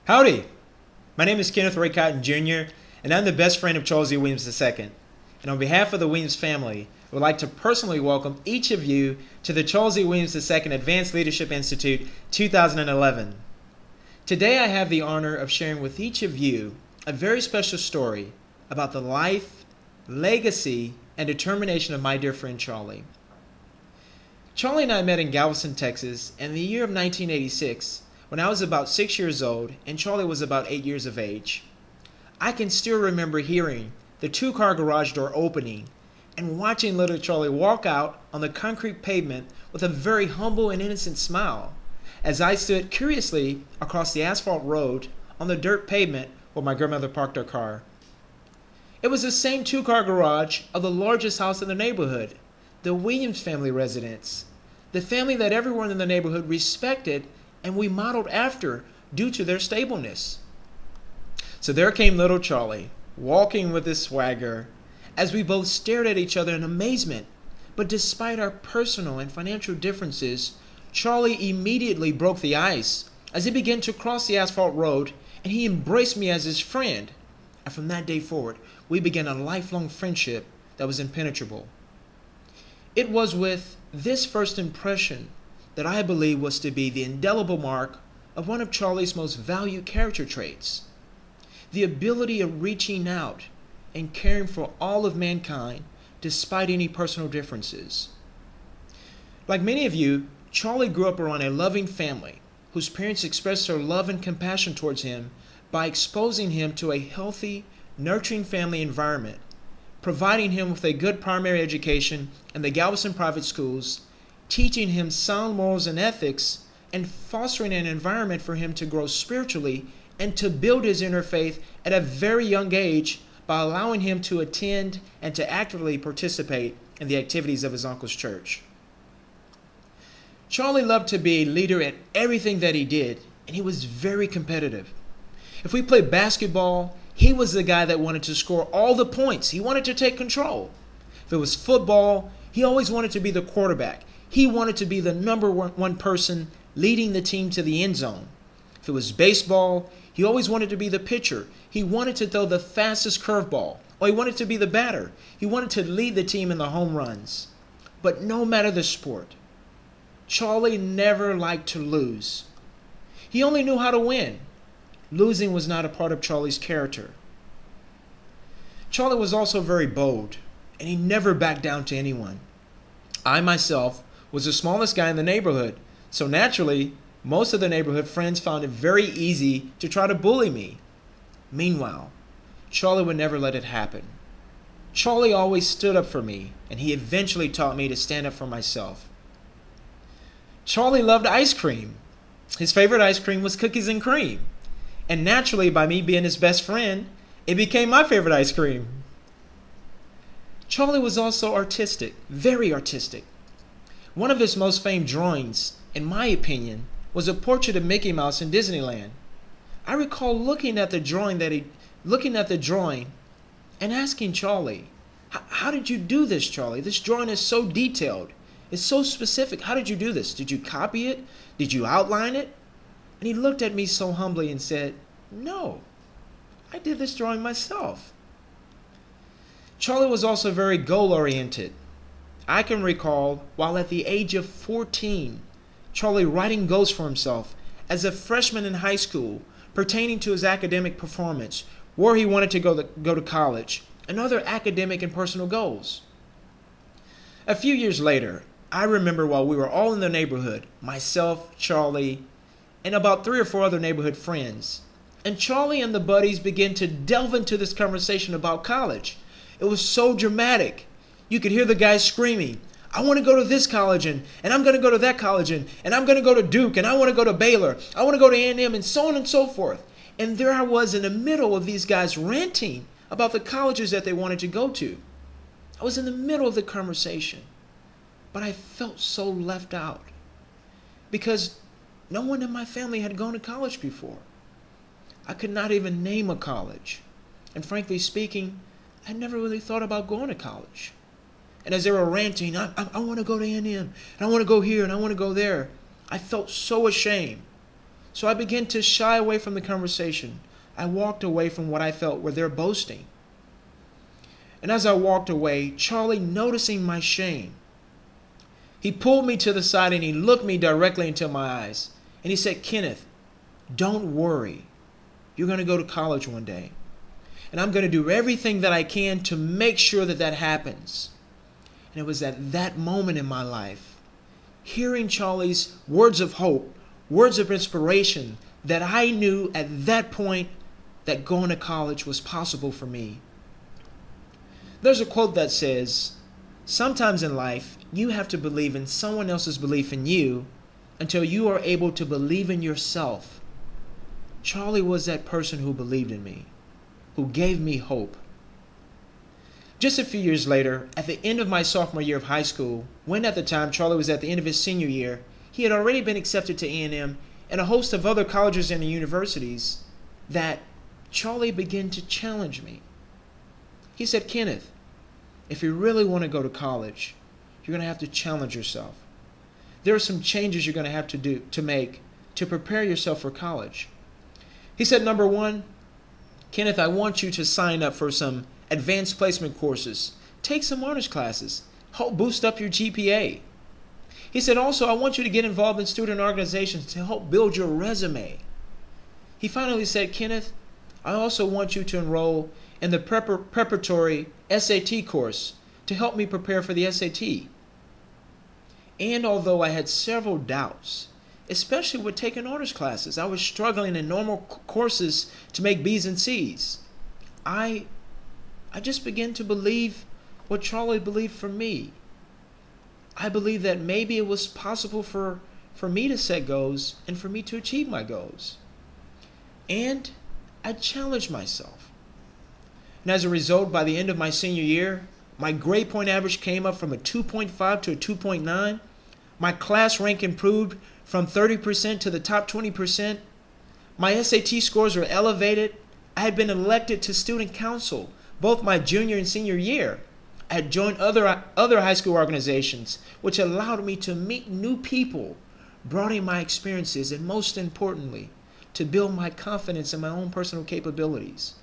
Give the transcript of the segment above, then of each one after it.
Howdy! My name is Kenneth Ray Cotton Jr., and I'm the best friend of Charles E. Williams II. And on behalf of the Williams family, I would like to personally welcome each of you to the Charles E. Williams II Advanced Leadership Institute 2011. Today I have the honor of sharing with each of you a very special story about the life, legacy, and determination of my dear friend Charlie. Charlie and I met in Galveston, Texas in the year of 1986 when I was about 6 years old and Charlie was about 8 years of age. I can still remember hearing the two-car garage door opening and watching little Charlie walk out on the concrete pavement with a very humble and innocent smile as I stood curiously across the asphalt road on the dirt pavement where my grandmother parked her car. It was the same two-car garage of the largest house in the neighborhood, the Williams family residence, the family that everyone in the neighborhood respected and we modeled after due to their stableness. So there came little Charlie, walking with his swagger, as we both stared at each other in amazement. But despite our personal and financial differences, Charlie immediately broke the ice as he began to cross the asphalt road, and he embraced me as his friend. And from that day forward, we began a lifelong friendship that was impenetrable. It was with this first impression that I believe was to be the indelible mark of one of Charlie's most valued character traits, the ability of reaching out and caring for all of mankind despite any personal differences. Like many of you, Charlie grew up around a loving family whose parents expressed their love and compassion towards him by exposing him to a healthy, nurturing family environment, providing him with a good primary education in the Galveston private schools, teaching him sound morals and ethics, and fostering an environment for him to grow spiritually and to build his inner faith at a very young age by allowing him to attend and to actively participate in the activities of his uncle's church. Charlie loved to be a leader at everything that he did, and he was very competitive. If we played basketball, he was the guy that wanted to score all the points. He wanted to take control. If it was football, he always wanted to be the quarterback. He wanted to be the number one person leading the team to the end zone. If it was baseball, he always wanted to be the pitcher. He wanted to throw the fastest curveball, or he wanted to be the batter. He wanted to lead the team in the home runs. But no matter the sport, Charlie never liked to lose. He only knew how to win. Losing was not a part of Charlie's character. Charlie was also very bold, and he never backed down to anyone. I myself was the smallest guy in the neighborhood, so naturally, most of the neighborhood friends found it very easy to try to bully me. Meanwhile, Charlie would never let it happen. Charlie always stood up for me, and he eventually taught me to stand up for myself. Charlie loved ice cream. His favorite ice cream was cookies and cream. And naturally, by me being his best friend, it became my favorite ice cream. Charlie was also artistic, very artistic. One of his most famed drawings, in my opinion, was a portrait of Mickey Mouse in Disneyland. I recall looking at the drawing and asking Charlie, "How did you do this, Charlie? This drawing is so detailed. It's so specific. How did you do this? Did you copy it? Did you outline it?" And he looked at me so humbly and said, "No, I did this drawing myself." Charlie was also very goal-oriented. I can recall, while at the age of 14, Charlie writing goals for himself as a freshman in high school pertaining to his academic performance, where he wanted to go to college, and other academic and personal goals. A few years later, I remember while we were all in the neighborhood, myself, Charlie, and about 3 or 4 other neighborhood friends, and Charlie and the buddies began to delve into this conversation about college. It was so dramatic. You could hear the guys screaming, "I want to go to this college, and I'm going to go to that college, and I'm going to go to Duke, and I want to go to Baylor, I want to go to A&M," and so on and so forth. And there I was in the middle of these guys ranting about the colleges that they wanted to go to. I was in the middle of the conversation, but I felt so left out because no one in my family had gone to college before. I could not even name a college. And frankly speaking, I never really thought about going to college. And as they were ranting, I want to go to A&M, and I want to go here, and I want to go there, I felt so ashamed. So I began to shy away from the conversation. I walked away from what I felt were their boasting. And as I walked away, Charlie, noticing my shame, he pulled me to the side and he looked me directly into my eyes. And he said, "Kenneth, don't worry. You're going to go to college one day. And I'm going to do everything that I can to make sure that that happens." And it was at that moment in my life, hearing Charlie's words of hope, words of inspiration, that I knew at that point that going to college was possible for me. There's a quote that says, "Sometimes in life, you have to believe in someone else's belief in you until you are able to believe in yourself." Charlie was that person who believed in me, who gave me hope. Just a few years later, at the end of my sophomore year of high school, when at the time Charlie was at the end of his senior year, he had already been accepted to A&M and a host of other colleges and universities, that Charlie began to challenge me. He said, "Kenneth, if you really want to go to college, you're going to have to challenge yourself. There are some changes you're going to have to make to prepare yourself for college." He said, "Number one, Kenneth, I want you to sign up for some advanced placement courses. Take some honors classes. Help boost up your GPA." He said, "Also, I want you to get involved in student organizations to help build your resume." He finally said, "Kenneth, I also want you to enroll in the preparatory SAT course to help me prepare for the SAT." And although I had several doubts, especially with taking honors classes, I was struggling in normal courses to make B's and C's. I just began to believe what Charlie believed for me. I believed that maybe it was possible for me to set goals and for me to achieve my goals. And I challenged myself. And as a result, by the end of my senior year, my grade point average came up from a 2.5 to a 2.9. My class rank improved from 30% to the top 20%. My SAT scores were elevated. I had been elected to student council both my junior and senior year. I had joined other high school organizations, which allowed me to meet new people, broaden my experiences, and most importantly, to build my confidence in my own personal capabilities.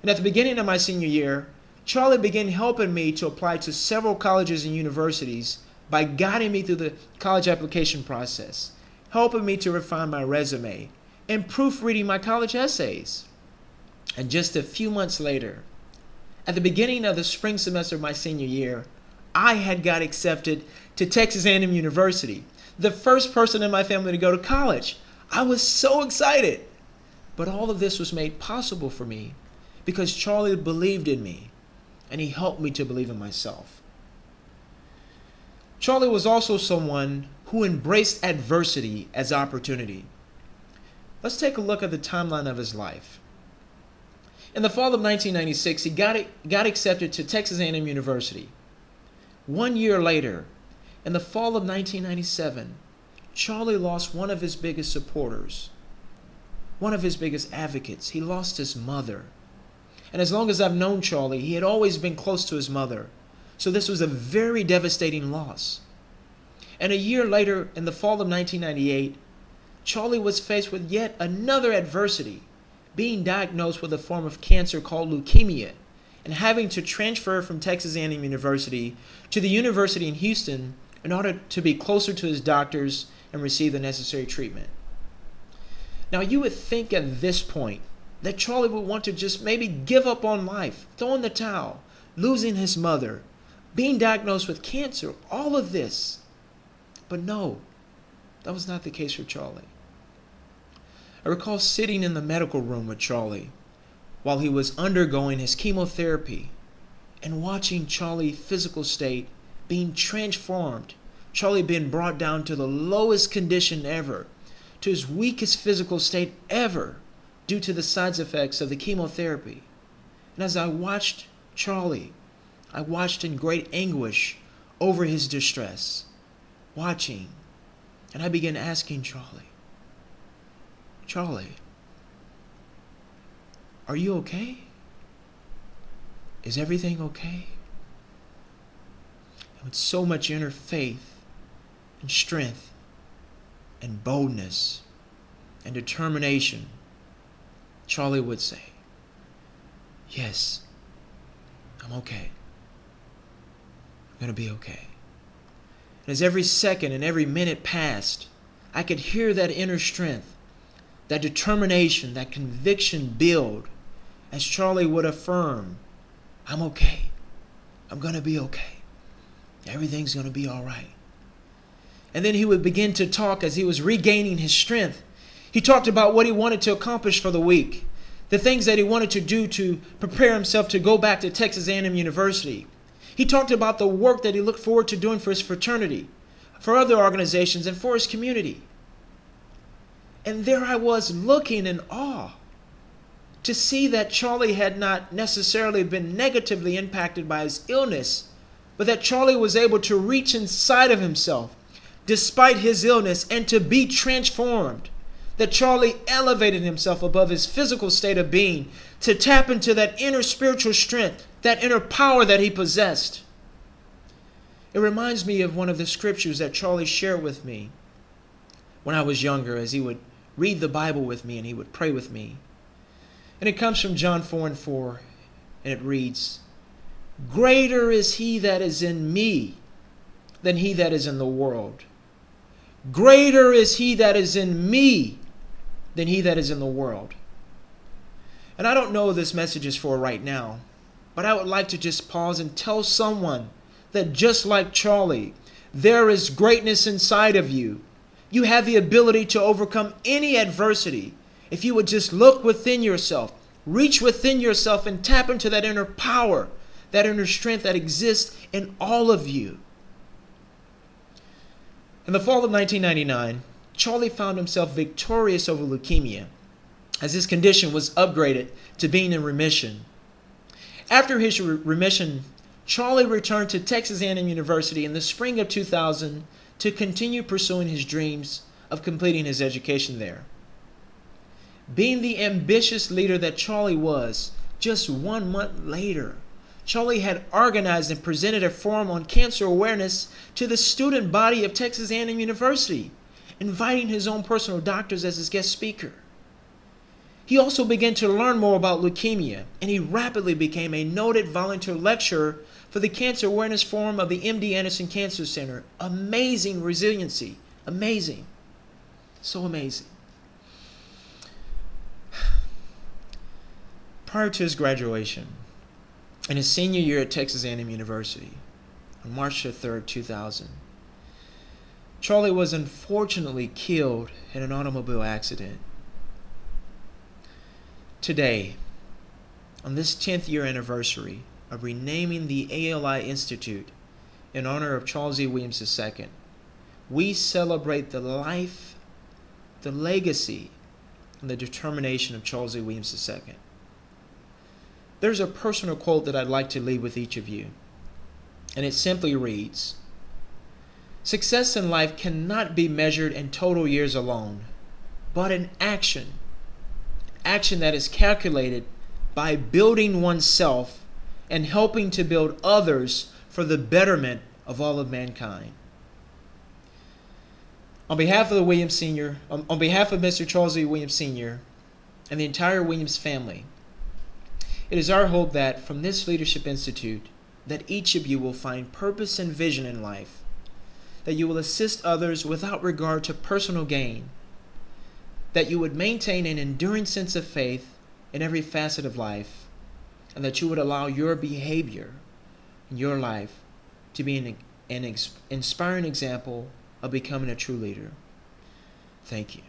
And at the beginning of my senior year, Charlie began helping me to apply to several colleges and universities by guiding me through the college application process, helping me to refine my resume, and proofreading my college essays. And just a few months later, at the beginning of the spring semester of my senior year, I had got accepted to Texas A&M University, the first person in my family to go to college. I was so excited. But all of this was made possible for me because Charlie believed in me, and he helped me to believe in myself. Charlie was also someone who embraced adversity as opportunity. Let's take a look at the timeline of his life. In the fall of 1996, he got accepted to Texas A&M University. 1 year later, in the fall of 1997, Charlie lost one of his biggest supporters, one of his biggest advocates. He lost his mother. And as long as I've known Charlie, he had always been close to his mother. So this was a very devastating loss. And a year later, in the fall of 1998, Charlie was faced with yet another adversity, being diagnosed with a form of cancer called leukemia, and having to transfer from Texas A&M University to the university in Houston in order to be closer to his doctors and receive the necessary treatment. Now, you would think at this point that Charlie would want to just maybe give up on life, throw in the towel, losing his mother, being diagnosed with cancer, all of this. But no, that was not the case for Charlie. I recall sitting in the medical room with Charlie while he was undergoing his chemotherapy and watching Charlie's physical state being transformed, Charlie being brought down to the lowest condition ever, to his weakest physical state ever, due to the side effects of the chemotherapy. And as I watched Charlie, I watched in great anguish over his distress, watching, and I began asking Charlie, are you okay? Is everything okay? And with so much inner faith and strength and boldness, and determination, Charlie would say, "Yes, I'm okay. I'm going to be okay." And as every second and every minute passed, I could hear that inner strength, that determination, that conviction build as Charlie would affirm, "I'm okay. I'm going to be okay. Everything's going to be all right." And then he would begin to talk as he was regaining his strength. He talked about what he wanted to accomplish for the week, the things that he wanted to do to prepare himself to go back to Texas A&M University. He talked about the work that he looked forward to doing for his fraternity, for other organizations, and for his community. And there I was looking in awe to see that Charlie had not necessarily been negatively impacted by his illness, but that Charlie was able to reach inside of himself despite his illness and to be transformed. That Charlie elevated himself above his physical state of being to tap into that inner spiritual strength, that inner power that he possessed. It reminds me of one of the scriptures that Charlie shared with me when I was younger, as he would read the Bible with me and he would pray with me. And it comes from John 4:4, and it reads, "Greater is he that is in me than he that is in the world. Greater is he that is in me than he that is in the world." And I don't know what this message is for right now, but I would like to just pause and tell someone that just like Charlie, there is greatness inside of you. You have the ability to overcome any adversity if you would just look within yourself, reach within yourself, and tap into that inner power, that inner strength that exists in all of you. In the fall of 1999, Charlie found himself victorious over leukemia, as his condition was upgraded to being in remission. After his remission, Charlie returned to Texas A&M University in the spring of 2000 to continue pursuing his dreams of completing his education there. Being the ambitious leader that Charlie was, just 1 month later, Charlie had organized and presented a forum on cancer awareness to the student body of Texas A&M University, inviting his own personal doctors as his guest speaker. He also began to learn more about leukemia, and he rapidly became a noted volunteer lecturer for the Cancer Awareness Forum of the MD Anderson Cancer Center. Amazing resiliency. Amazing. So amazing. Prior to his graduation, in his senior year at Texas A&M University, on March 3rd, 2000, Charlie was unfortunately killed in an automobile accident. Today, on this 10th year anniversary of renaming the ALI Institute in honor of Charles E. Williams II, we celebrate the life, the legacy, and the determination of Charles E. Williams II. There's a personal quote that I'd like to leave with each of you, and it simply reads, "Success in life cannot be measured in total years alone, but in action that is calculated by building oneself and helping to build others for the betterment of all of mankind." On behalf of the Williams Sr., on behalf of Mr. Charles E. Williams Sr. and the entire Williams family, it is our hope that from this Leadership Institute, that each of you will find purpose and vision in life, that you will assist others without regard to personal gain, that you would maintain an enduring sense of faith in every facet of life, and that you would allow your behavior in your life to be an inspiring example of becoming a true leader. Thank you.